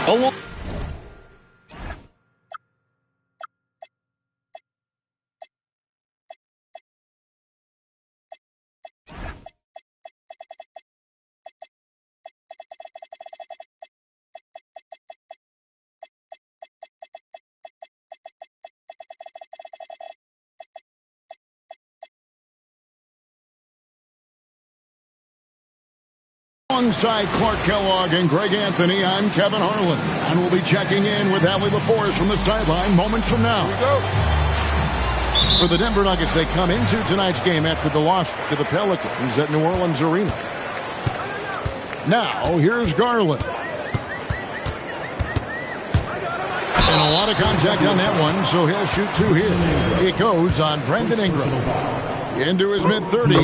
Oh, alongside Clark Kellogg and Greg Anthony, I'm Kevin Harlan, and we'll be checking in with Allie LaForest from the sideline moments from now. Here we go. For the Denver Nuggets, they come into tonight's game after the loss to the Pelicans at New Orleans Arena. Now, here's Garland. And a lot of contact on that one, so he'll shoot two here. It goes on Brandon Ingram. Into his mid-30s,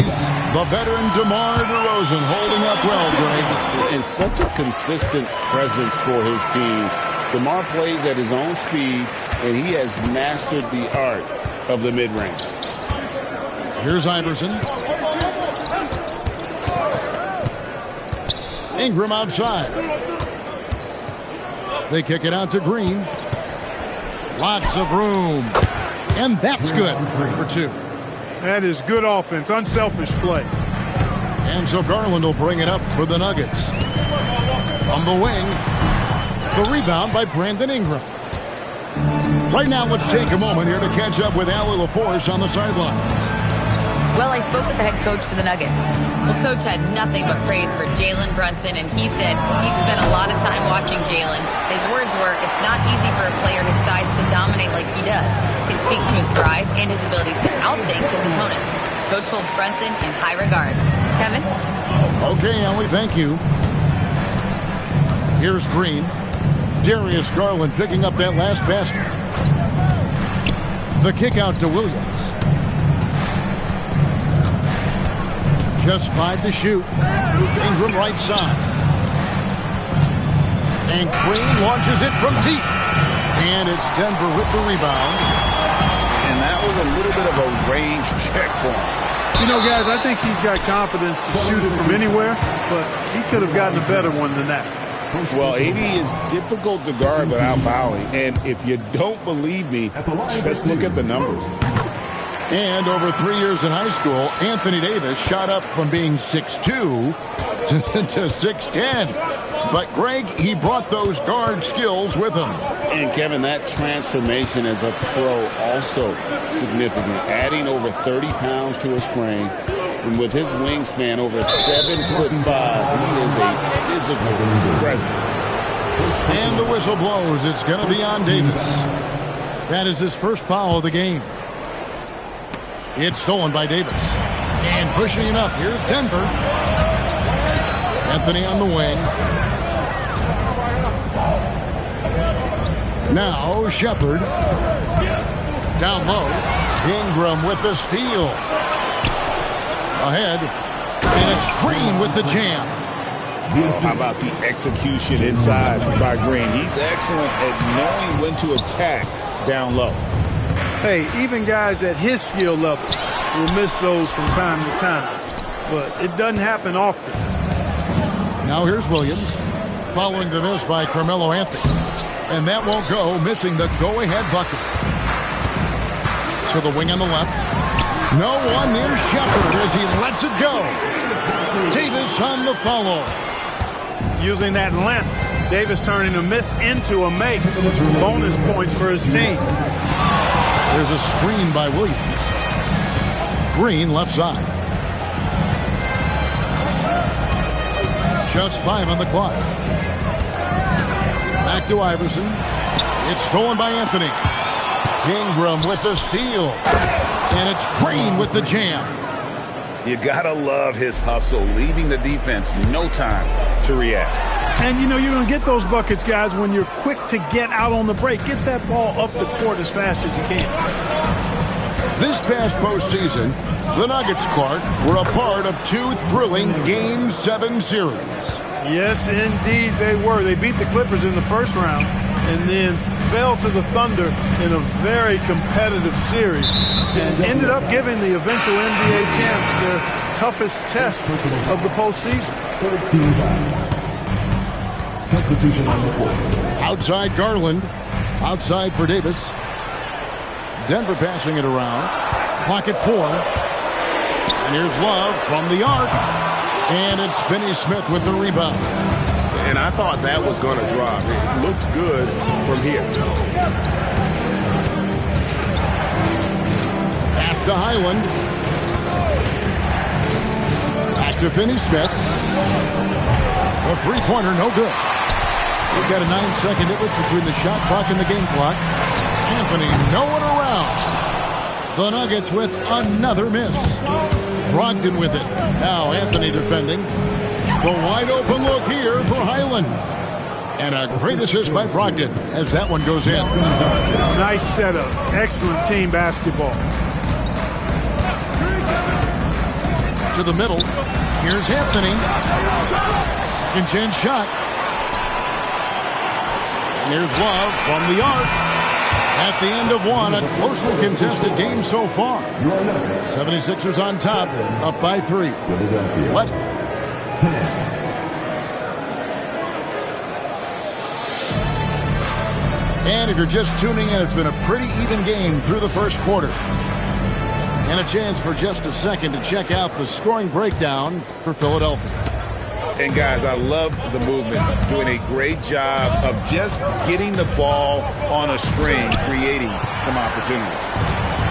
the veteran DeMar DeRozan holding up well, Greg. And such a consistent presence for his team. DeMar plays at his own speed, and he has mastered the art of the mid-range. Here's Iverson. Ingram outside. They kick it out to Green. Lots of room. And that's good for two. That is good offense, unselfish play. And so Garland will bring it up for the Nuggets. From the wing, the rebound by Brandon Ingram. Right now, let's take a moment here to catch up with Allie LaForest on the sidelines. Well, I spoke with the head coach for the Nuggets. Well, coach had nothing but praise for Jalen Brunson, and he said he spent a lot of time watching Jalen. His words were, it's not easy for a player his size to dominate like he does. It speaks to his drive and his ability to outthink his opponents. Coach holds Brunson in high regard. Kevin? Okay, Allie, thank you. Here's Green. Darius Garland picking up that last basket. The kick out to Williams. Just 5 to shoot. Ingram right side. And Green launches it from deep. And it's Denver with the rebound. And that was a little bit of a range check for him. You know, guys, I think he's got confidence to shoot it from anywhere, but he could have gotten a better one than that. Well, AD is difficult to guard without fouling. And if you don't believe me, let's look at the numbers. And over 3 years in high school, Anthony Davis shot up from being 6'2 to 6'10. But, Greg, he brought those guard skills with him. And, Kevin, that transformation as a pro also significant. Adding over 30 pounds to his frame. And with his wingspan over 7'5", he is a physical presence. And the whistle blows. It's going to be on Davis. That is his first foul of the game. It's stolen by Davis. And pushing it up. Here's Denver. Anthony on the wing. Now Shepard. Down low. Ingram with the steal. Ahead. And it's Green with the jam. How about the execution inside by Green? He's excellent at knowing when to attack down low. Hey, even guys at his skill level will miss those from time to time. But it doesn't happen often. Now here's Williams. Following the miss by Carmelo Anthony. And that won't go, missing the go-ahead bucket. So the wing on the left. No one near Shepard as he lets it go. Davis on the follow. Using that length, Davis turning a miss into a make. Bonus points for his team. There's a screen by Williams. Green left side. Just 5 on the clock. Back to Iverson. It's stolen by Anthony. Ingram with the steal. And it's Green with the jam. You gotta love his hustle, leaving the defense no time to react. And, you know, you're going to get those buckets, guys, when you're quick to get out on the break. Get that ball up the court as fast as you can. This past postseason, the Nuggets, Clark, were a part of 2 thrilling Game 7 series. Yes, indeed they were. They beat the Clippers in the first round and then fell to the Thunder in a very competitive series and ended up giving the eventual NBA champs their toughest test of the postseason. Substitution on the court. Outside Garland. Outside for Davis. Denver passing it around. Clock at 4. And here's Love from the arc. And it's Finney-Smith with the rebound. And I thought that was going to drop. It looked good from here. Pass to Highland. Back to Finney-Smith. The three-pointer, no good. We've got a 9-second difference between the shot clock and the game clock. Anthony nowhere around. The Nuggets with another miss. Brogdon with it. Now Anthony defending. The wide open look here for Highland. And a great assist by Brogdon as that one goes in. Nice setup. Excellent team basketball. To the middle. Here's Anthony. Second chance shot. And here's Love from the arc. At the end of one, a closely contested game so far. 76ers on top, up by 3. What? And if you're just tuning in, it's been a pretty even game through the first quarter. And a chance for just a second to check out the scoring breakdown for Philadelphia. And guys, I love the movement, doing a great job of just getting the ball on a string, creating some opportunities.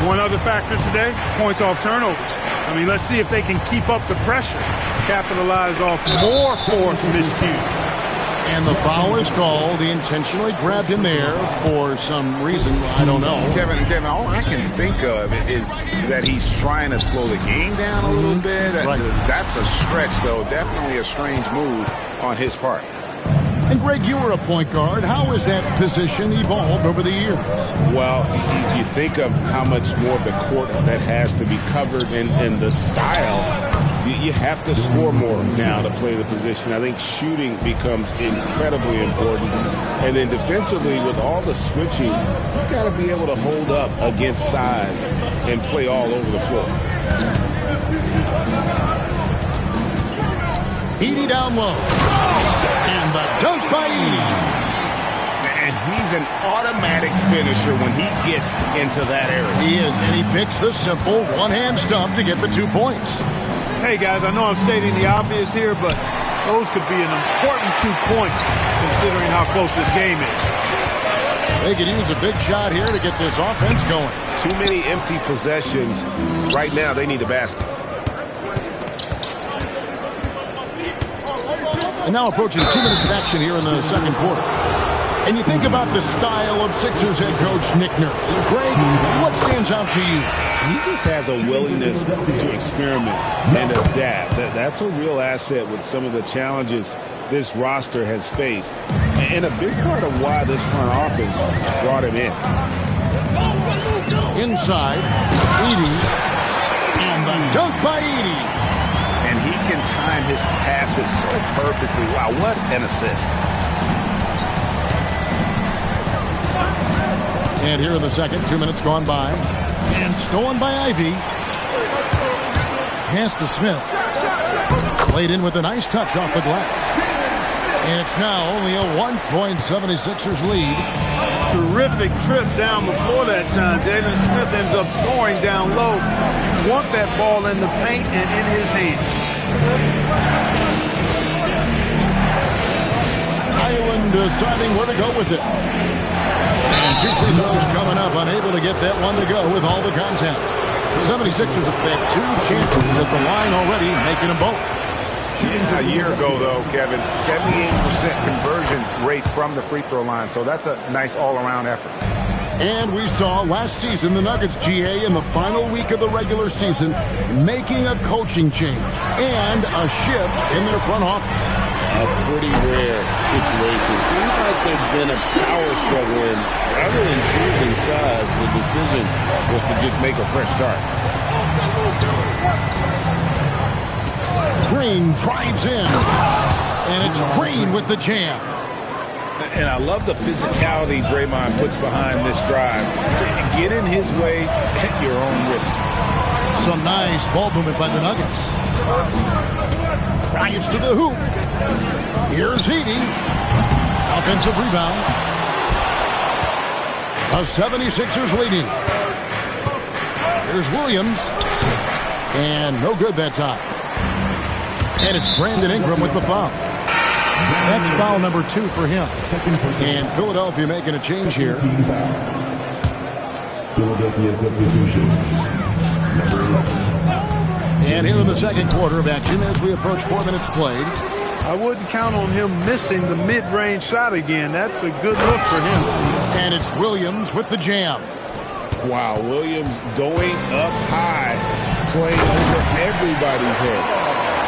One other factor today, points off turnover. I mean, let's see if they can keep up the pressure, capitalize off more fourth miscues. And the foul is called. He intentionally grabbed him there for some reason. I don't know. Kevin, all I can think of is that he's trying to slow the game down a little bit. Right. That's a stretch, though. Definitely a strange move on his part. And Greg, you were a point guard. How has that position evolved over the years? Well, if you think of how much more of the court that has to be covered and the style, you have to score more now to play the position. I think shooting becomes incredibly important. And then defensively, with all the switching, you've got to be able to hold up against size and play all over the floor. Edey down low. And the dunk by Edey. And he's an automatic finisher when he gets into that area. He is, and he picks the simple one-hand stump to get the 2 points. Hey, guys, I know I'm stating the obvious here, but those could be an important 2 points considering how close this game is. They could use a big shot here to get this offense going. Too many empty possessions. Right now, they need a basket. And now approaching 2 minutes of action here in the second quarter. And you think about the style of Sixers head coach Nick Nurse. Greg, what stands out to you? He just has a willingness to experiment and adapt. That's a real asset with some of the challenges this roster has faced. And a big part of why this front office brought him in. Inside, Edey. And the dunk by Edey. And he can time his passes so perfectly. Wow, what an assist. And here in the second, 2 minutes gone by. And stolen by Ivey. Pass to Smith. Played in with a nice touch off the glass. And it's now only a 1-76ers lead. Terrific trip down before that time. Jalen Smith ends up scoring down low. Want that ball in the paint and in his hands. Highland deciding where to go with it. And 2 free throws coming up, unable to get that one to go with all the contact. The 76ers have had 2 chances at the line already, making them both. A year ago, though, Kevin, 78% conversion rate from the free throw line. So that's a nice all-around effort. And we saw last season the Nuggets, GA, in the final week of the regular season, making a coaching change and a shift in their front office. A pretty rare situation. Seems like there's been a power struggle, and rather than choosing size, the decision was to just make a fresh start. Green drives in, and it's Green with the jam. And I love the physicality Draymond puts behind this drive. Get in his way at your own risk. Some nice ball movement by the Nuggets. Drives to the hoop. Here's Edey. Offensive rebound. The 76ers leading. Here's Williams. And no good that time. And it's Brandon Ingram with the foul. That's foul number 2 for him. And Philadelphia making a change here. Philadelphia substitution. Number 11. And here in the second quarter of action as we approach 4 minutes played. I wouldn't count on him missing the mid-range shot again. That's a good look for him. And it's Williams with the jam. Wow, Williams going up high, playing over everybody's head.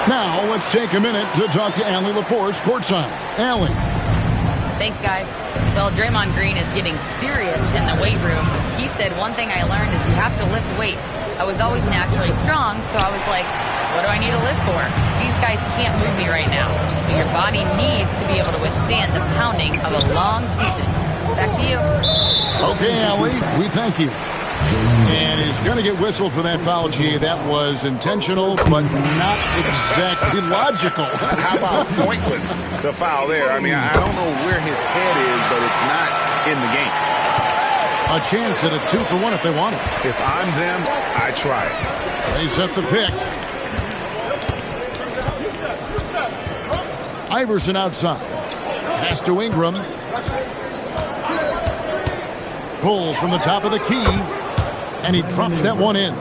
Now let's take a minute to talk to Allie LaForce courtside. Allie. Thanks, guys. Well, Draymond Green is getting serious in the weight room. He said one thing I learned is you have to lift weights. I was always naturally strong, so I was like, what do I need to lift for? These guys can't move me right now. But your body needs to be able to withstand the pounding of a long season. Back to you. Okay, Allie, we thank you. And he's going to get whistled for that foul, G. That was intentional, but not exactly logical. How about pointless to foul there? I mean, I don't know where his head is, but it's not in the game. A chance at a 2-for-1 if they want it. If I'm them, I try it. They set the pick. Iverson outside. Pass to Ingram. Pulls from the top of the key. And he drops that one in.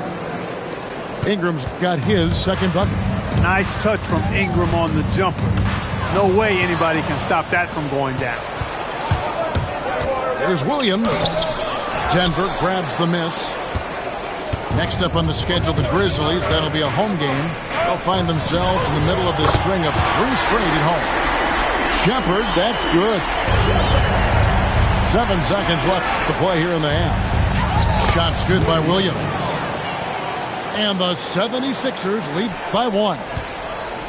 Ingram's got his second bucket. Nice touch from Ingram on the jumper. No way anybody can stop that from going down. There's Williams. Denver grabs the miss. Next up on the schedule, the Grizzlies. That'll be a home game. They'll find themselves in the middle of this string of 3 straight at home. Shepard, that's good. 7 seconds left to play here in the half. Shots good by Williams. And the 76ers lead by 1.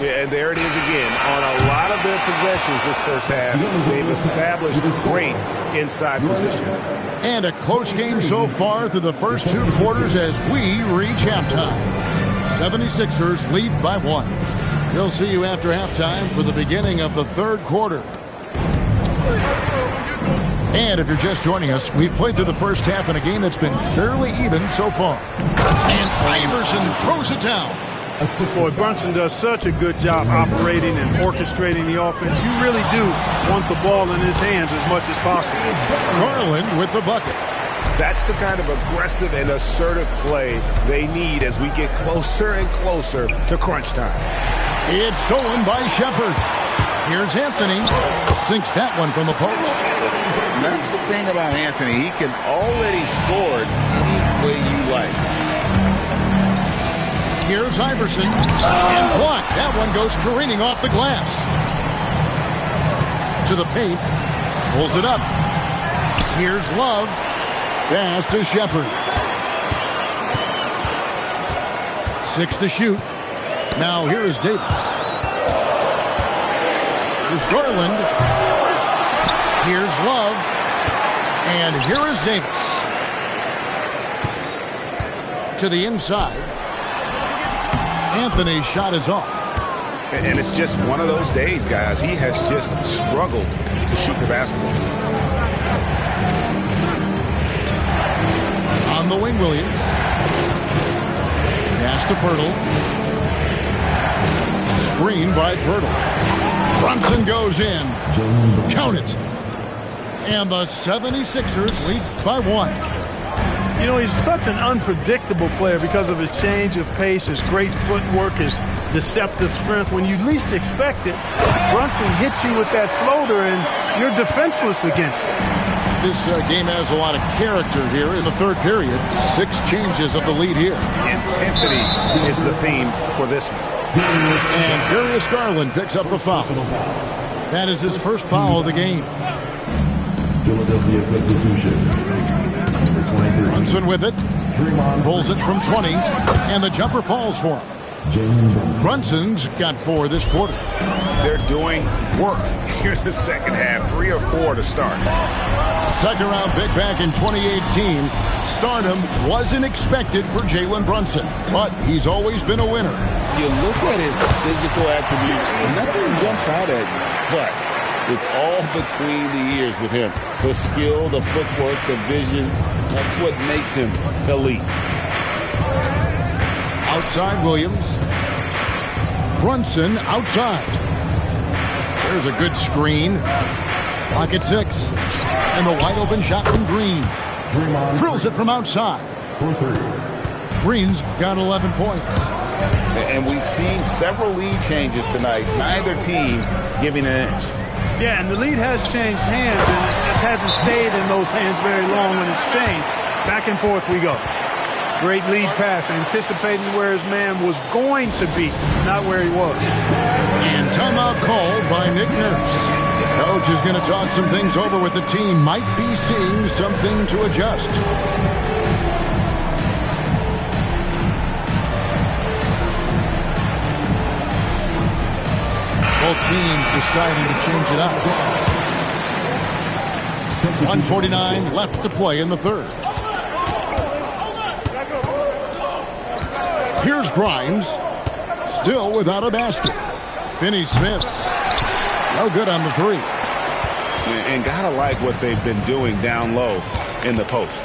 Yeah, and there it is again. On a lot of their possessions this first half, they've established great inside positions. And a close game so far through the first 2 quarters as we reach halftime. 76ers lead by 1. We'll see you after halftime for the beginning of the third quarter. And if you're just joining us, we've played through the first half in a game that's been fairly even so far. And Iverson throws it down. Boy, Brunson does such a good job operating and orchestrating the offense. You really do want the ball in his hands as much as possible. Garland with the bucket. That's the kind of aggressive and assertive play they need as we get closer and closer to crunch time. It's stolen by Shepard. Here's Anthony. Sinks that one from the post. That's the thing about Anthony. He can already score any way you like. Here's Iverson. And blocked. That one goes careening off the glass. To the paint. Pulls it up. Here's Love. Pass to Shepard. 6 to shoot. Now here is Davis. Here's Garland. Here's Love. And here is Davis. To the inside. Anthony's shot is off. And it's just one of those days, guys. He has just struggled to shoot the basketball. On the wing, Williams. Pass to Pirtle. Screen by Pirtle. Brunson goes in. Count it. And the 76ers lead by 1. You know, he's such an unpredictable player because of his change of pace, his great footwork, his deceptive strength. When you least expect it, Brunson hits you with that floater, and you're defenseless against it. This game has a lot of character here in the third period. 6 changes of the lead here. Intensity is the theme for this one. And Darius Garland picks up the foul. That is his first foul of the game. Philadelphia substitution. Number 23. Brunson with it. Pulls it from 20. And the jumper falls for him. Brunson's got 4 this quarter. They're doing work here in the second half. 3 or 4 to start. Second round pick back in 2018. Stardom wasn't expected for Jalen Brunson, but he's always been a winner. You look at his physical attributes, nothing jumps out at you. But It's all between the ears with him. The skill, the footwork, the vision, that's what makes him elite. Outside Williams. Brunson outside. There's a good screen. Pocket 6. And the wide open shot from Green. Drills it from outside. Green's got 11 points. And we've seen several lead changes tonight. Neither team giving an inch. Yeah, and the lead has changed hands, and it just hasn't stayed in those hands very long when it's changed. Back and forth we go. Great lead pass, anticipating where his man was going to be, not where he was. And timeout called by Nick Nurse. Coach is going to talk some things over with the team. Might be seeing something to adjust. Both teams deciding to change it up. 1:49 left to play in the third. Here's Grimes, still without a basket. Finney-Smith, no good on the three. And gotta like what they've been doing down low in the post.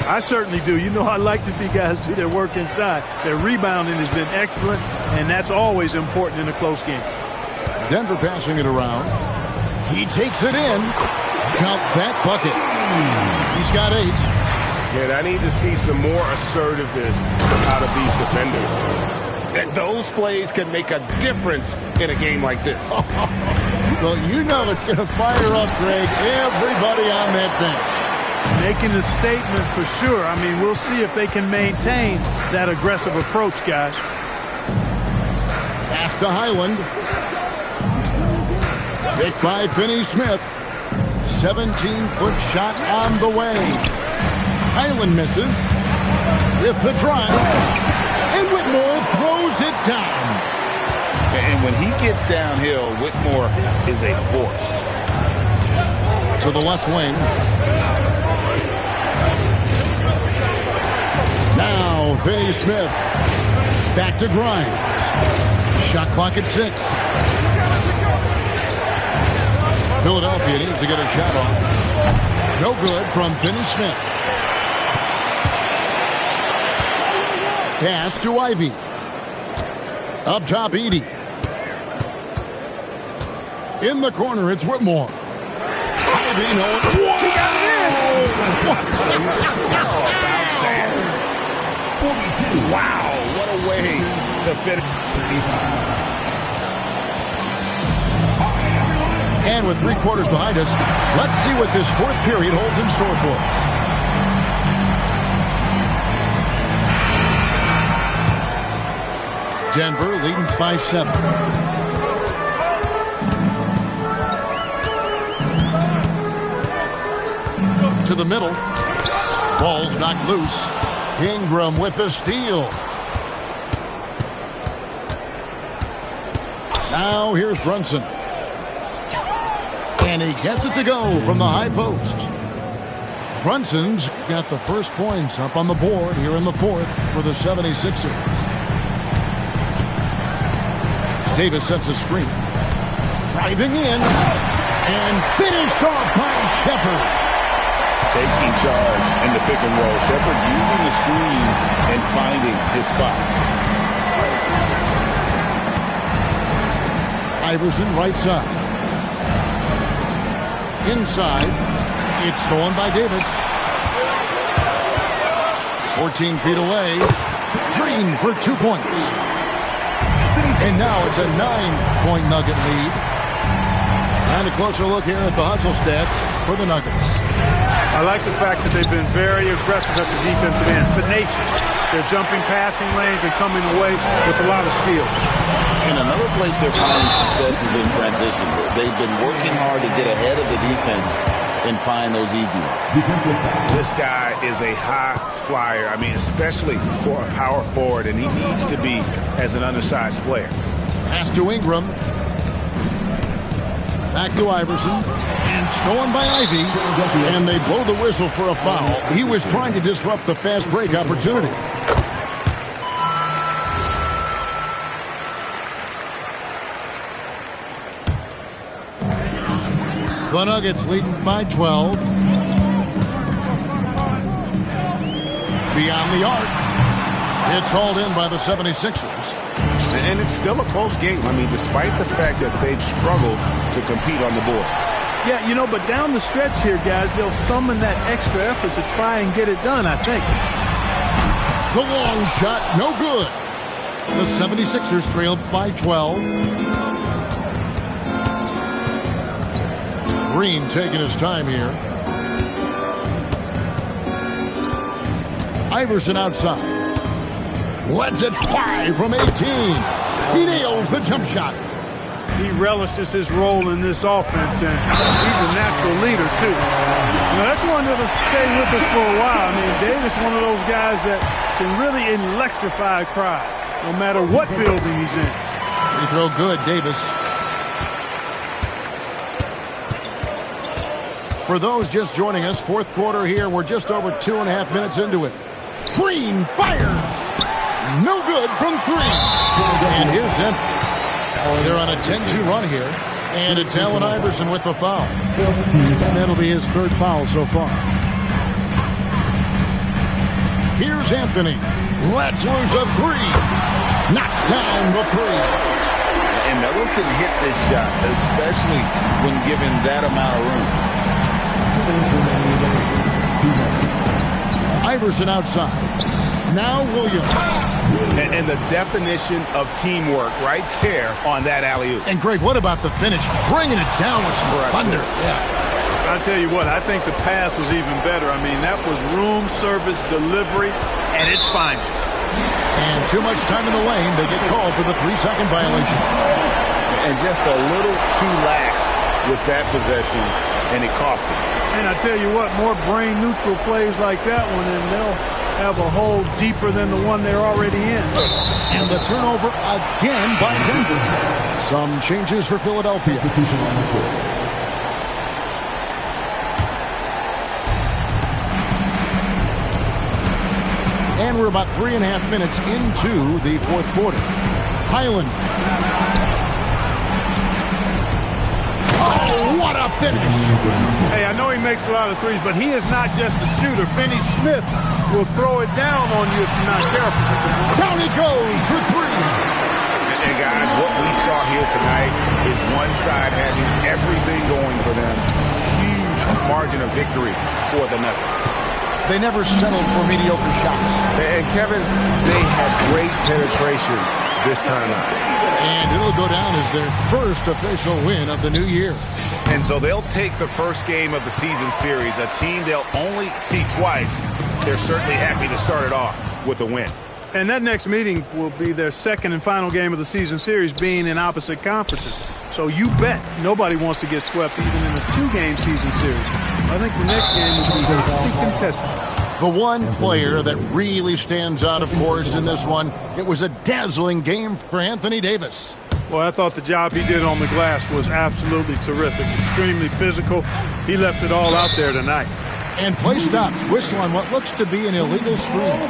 I certainly do. You know, I like to see guys do their work inside. Their rebounding has been excellent, and that's always important in a close game. Denver passing it around. He takes it in. Count that bucket. He's got 8. And I need to see some more assertiveness out of these defenders. And those plays can make a difference in a game like this. Well, you know it's going to fire up, Greg, everybody on that bench. Making a statement for sure. I mean, we'll see if they can maintain that aggressive approach, guys. Pass to Highland. Picked by Finney-Smith. 17-foot shot on the way. Highland misses with the drive. And Whitmore throws it down. And when he gets downhill, Whitmore is a force. To the left wing. Now Finney-Smith. Back to Grimes. Shot clock at 6. Philadelphia needs to get a shot off. No good from Finney-Smith. Pass to Ivy. Up top, Edey. In the corner, it's Whitmore. Ivy, no. He got it in! Wow, what a way to finish. And with 3 quarters behind us, let's see what this fourth period holds in store for us. Denver leading by 7. To the middle. Ball's knocked loose. Ingram with the steal. Now here's Brunson. And he gets it to go from the high post. Brunson's got the first points up on the board here in the fourth for the 76ers. Davis sets a screen. Driving in. And finished off by Shepherd. Taking charge in the pick and roll. Shepherd using the screen and finding his spot. Iverson right side. Inside, it's stolen by Davis. 14 feet away. Green for 2 points. And now it's a 9-point Nugget lead. And a closer look here at the hustle stats for the Nuggets. I like the fact that they've been very aggressive at the defensive end. Tenacious. They're jumping passing lanes and coming away with a lot of steals. And another place they're finding success is in transition. They've been working hard to get ahead of the defense and find those easy ones. This guy is a high flyer. I mean, especially for a power forward, and he needs to be as an undersized player. Pass to Ingram. Back to Iverson. And stolen by Ivy. And they blow the whistle for a foul. He was trying to disrupt the fast break opportunity. The Nuggets leading by 12. Beyond the arc. It's hauled in by the 76ers. And it's still a close game. I mean, despite the fact that they've struggled to compete on the board. Yeah, you know, but down the stretch here, guys, they'll summon that extra effort to try and get it done, I think. The long shot, no good. The 76ers trailed by 12. Green taking his time here. Iverson outside. Lets it fly from 18. He nails the jump shot. He relishes his role in this offense, and he's a natural leader, too. You know, that's one that'll stay with us for a while. I mean, Davis, one of those guys that can really electrify a crowd, no matter what building he's in. Free throw good, Davis. For those just joining us, fourth quarter here. We're just over 2.5 minutes into it. Green fires. No good from three. And here's Denver. They're on a 10-2 run here. And it's Allen Iverson with the foul. And that'll be his third foul so far. Here's Anthony. Lets loose a three. Knocks down the three. And Melo can hit this shot, especially when given that amount of room. Iverson outside. Now Williams. And the definition of teamwork right there on that alley-oop. And Greg, what about the finish? Bringing it down with some thunder. Yeah. I'll tell you what, I think the pass was even better. I mean, that was room service delivery at its finest. And too much time in the lane. They get called for the 3-second violation. And just a little too lax with that possession, and it cost them. And I tell you what, more brain-neutral plays like that one, and they'll have a hole deeper than the one they're already in. And the turnover again by Denver. Some changes for Philadelphia. And we're about 3.5 minutes into the fourth quarter. Highland. Oh, what a finish. Hey, I know he makes a lot of threes, but he is not just a shooter. Finney Smith will throw it down on you if you're not careful. Down he goes for three. And guys, what we saw here tonight is one side having everything going for them. Huge margin of victory for the Nuggets. They never settled for mediocre shots. And Kevin, they had great penetration this time out. And it'll go down as their first official win of the new year. And so they'll take the first game of the season series, a team they'll only see twice. They're certainly happy to start it off with a win. And that next meeting will be their second and final game of the season series, being in opposite conferences. So you bet nobody wants to get swept even in a 2-game season series. I think the next game will be pretty contested. The one player that really stands out, of course, in this one, it was a dazzling game for Anthony Davis. Well, I thought the job he did on the glass was absolutely terrific. Extremely physical. He left it all out there tonight. And play stops. Whistle on what looks to be an illegal screen.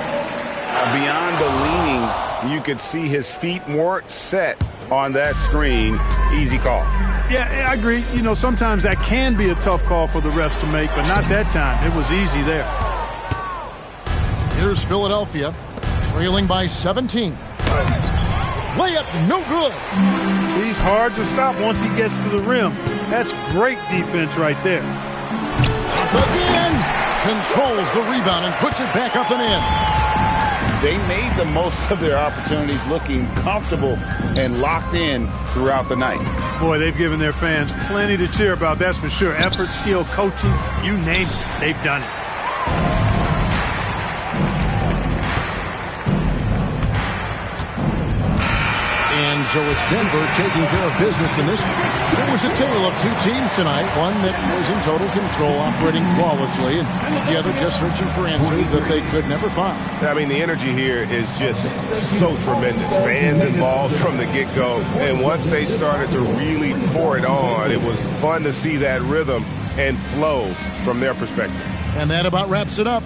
Beyond the leaning, you could see his feet weren't set on that screen. Easy call. Yeah, I agree. You know, sometimes that can be a tough call for the refs to make, but not that time. It was easy there. Here's Philadelphia, trailing by 17. Layup, no good. He's hard to stop once he gets to the rim. That's great defense right there. Again, controls the rebound and puts it back up and in. They made the most of their opportunities, looking comfortable and locked in throughout the night. Boy, they've given their fans plenty to cheer about, that's for sure. Effort, skill, coaching, you name it, they've done it. And so it's Denver taking care of business in this one. It was a tale of two teams tonight. One that was in total control, operating flawlessly, and the other just searching for answers that they could never find. I mean, the energy here is just so tremendous. Fans involved from the get-go. And once they started to really pour it on, it was fun to see that rhythm and flow from their perspective. And that about wraps it up.